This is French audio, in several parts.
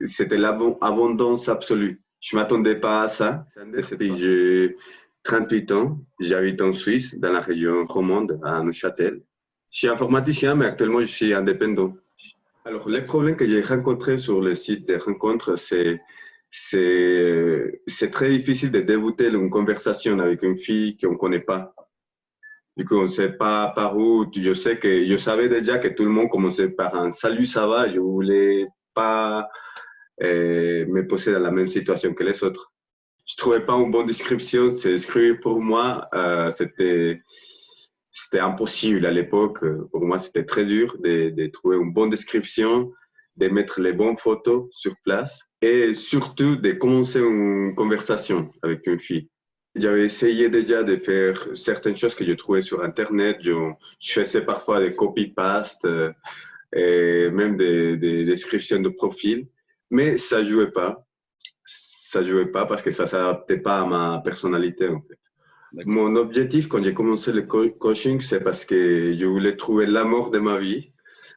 c'était l'abondance absolue. Je ne m'attendais pas à ça. Depuis j'ai 38 ans, j'habite en Suisse, dans la région romande, à Neuchâtel. Je suis informaticien, mais actuellement, je suis indépendant. Alors, les problèmes que j'ai rencontrés sur le site des rencontres, c'est très difficile de débuter une conversation avec une fille qu'on ne connaît pas. Du coup, on ne sait pas par où. Je savais déjà que tout le monde commençait par un salut, ça va. Je voulais pas me poser dans la même situation que les autres. Je trouvais pas une bonne description. C'est écrit pour moi, c'était impossible à l'époque. Pour moi, c'était très dur de trouver une bonne description, de mettre les bonnes photos sur place et surtout de commencer une conversation avec une fille. J'avais essayé déjà de faire certaines choses que je trouvais sur Internet. Je faisais parfois des copy-paste et même des descriptions de profil, mais ça jouait pas. Ça jouait pas parce que ça s'adaptait pas à ma personnalité en fait. Mon objectif quand j'ai commencé le coaching, c'est parce que je voulais trouver l'amour de ma vie,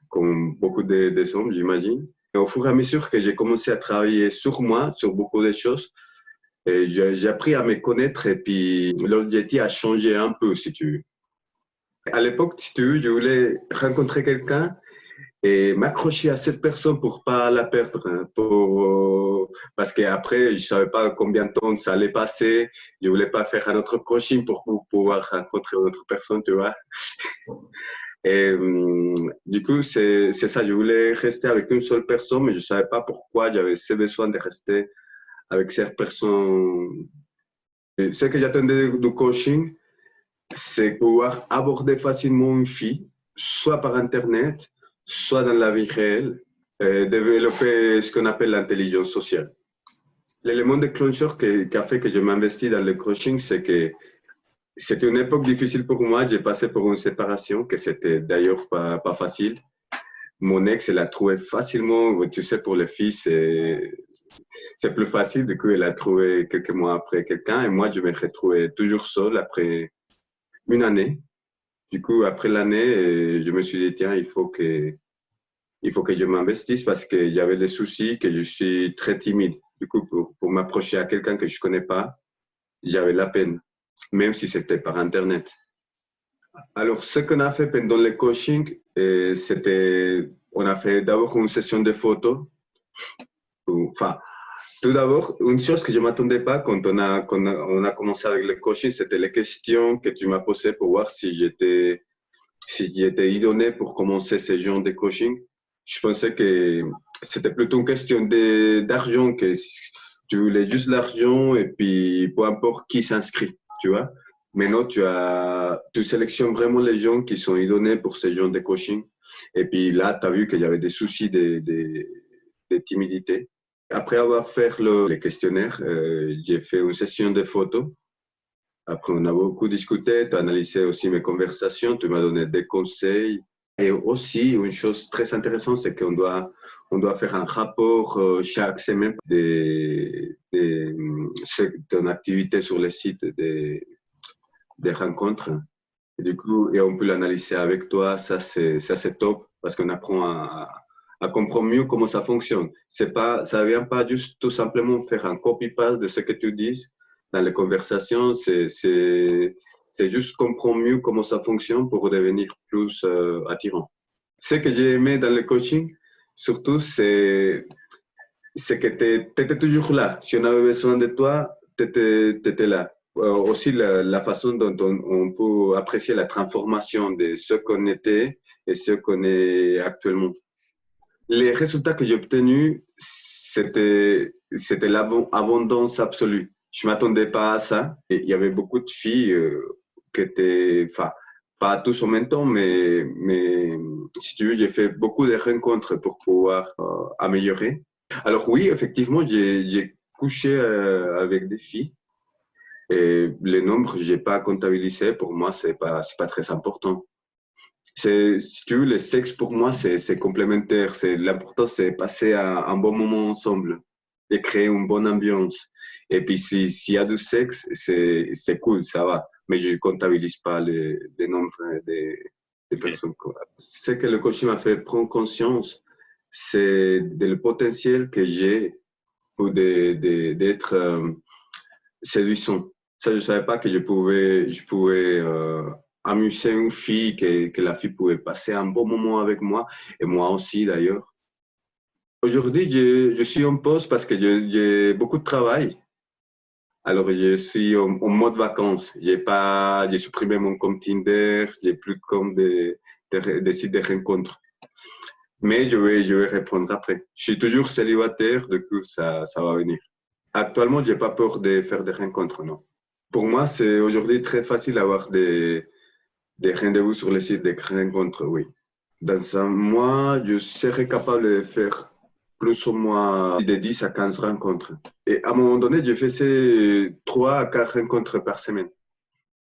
comme beaucoup des hommes, j'imagine. Et au fur et à mesure que j'ai commencé à travailler sur moi, sur beaucoup de choses, et j'ai appris à me connaître et puis l'objectif a changé un peu, si tu veux. À l'époque, si tu veux, je voulais rencontrer quelqu'un et m'accrocher à cette personne pour pas la perdre, hein, parce qu'après, je savais pas combien de temps ça allait passer. Je voulais pas faire un autre coaching pour pouvoir rencontrer une autre personne, tu vois. Et du coup, c'est ça. Je voulais rester avec une seule personne, mais je savais pas pourquoi j'avais ce besoin de rester avec cette personne. Et ce que j'attendais du coaching, c'est pouvoir aborder facilement une fille, soit par Internet, soit dans la vie réelle, développer ce qu'on appelle l'intelligence sociale. L'élément déclencheur qui a fait que je m'investis dans le coaching, c'est que c'était une époque difficile pour moi. J'ai passé pour une séparation, que c'était d'ailleurs pas facile. Mon ex, elle a trouvé facilement, tu sais, pour les filles, c'est plus facile. Du coup, elle a trouvé quelques mois après quelqu'un et moi, je me retrouvais toujours seul après une année. Du coup, après l'année, je me suis dit, tiens, il faut que je m'investisse parce que j'avais des soucis, que je suis très timide. Du coup, pour m'approcher à quelqu'un que je ne connais pas, j'avais la peine, même si c'était par Internet. Alors, ce qu'on a fait pendant le coaching, c'était, on a fait d'abord une session de photos. Enfin, tout d'abord, une chose que je ne m'attendais pas quand on a commencé avec le coaching, c'était les questions que tu m'as posées pour voir si j'étais idonné pour commencer ce genre de coaching. Je pensais que c'était plutôt une question d'argent, que tu voulais juste l'argent et puis peu importe qui s'inscrit, tu vois. Maintenant, tu sélectionnes vraiment les gens qui sont idonés pour ce genre de coaching. Et puis là, tu as vu qu'il y avait des soucis de timidité. Après avoir fait les questionnaires, j'ai fait une session de photos. Après, on a beaucoup discuté, tu as analysé aussi mes conversations, tu m'as donné des conseils. Et aussi, une chose très intéressante, c'est on doit faire un rapport chaque semaine de ton activité sur le site des rencontres. Et du coup, et on peut l'analyser avec toi, ça c'est top parce qu'on apprend à comprendre mieux comment ça fonctionne. Ça vient pas juste tout simplement faire un copy-paste de ce que tu dis dans les conversations, c'est juste comprendre mieux comment ça fonctionne pour devenir plus attirant. Ce que j'ai aimé dans le coaching, surtout, c'est que tu étais toujours là. Si on avait besoin de toi, tu étais là. Aussi, la façon dont on peut apprécier la transformation de ce qu'on était et ce qu'on est actuellement. Les résultats que j'ai obtenus, c'était l'abondance absolue. Je ne m'attendais pas à ça. Et il y avait beaucoup de filles qui étaient, enfin, pas tous en même temps, mais si tu veux, j'ai fait beaucoup de rencontres pour pouvoir améliorer. Alors oui, effectivement, j'ai couché avec des filles. Et les nombres, je n'ai pas comptabilisé. Pour moi, c'est pas très important. Si tu veux, le sexe, pour moi, c'est complémentaire. L'important, c'est passer un bon moment ensemble et créer une bonne ambiance. Et puis, s'il y a du sexe, c'est cool, ça va. Mais je ne comptabilise pas les nombres des personnes. Ce que le coaching m'a fait prendre conscience, c'est le potentiel que j'ai pour d'être séduisant. Ça, je ne savais pas que je pouvais amuser une fille, que la fille pouvait passer un bon moment avec moi, et moi aussi d'ailleurs. Aujourd'hui, je suis en pause parce que j'ai beaucoup de travail. Alors, je suis en mode vacances. J'ai supprimé mon compte Tinder, j'ai plus de compte des sites de rencontres. Mais je vais répondre après. Je suis toujours célibataire, du coup, ça va venir. Actuellement, j'ai pas peur de faire des rencontres, non. Pour moi, c'est aujourd'hui très facile d'avoir des rendez-vous sur les sites de rencontres, oui. Dans un mois, je serais capable de faire plus ou moins de 10 à 15 rencontres. Et à un moment donné, je faisais 3 à 4 rencontres par semaine.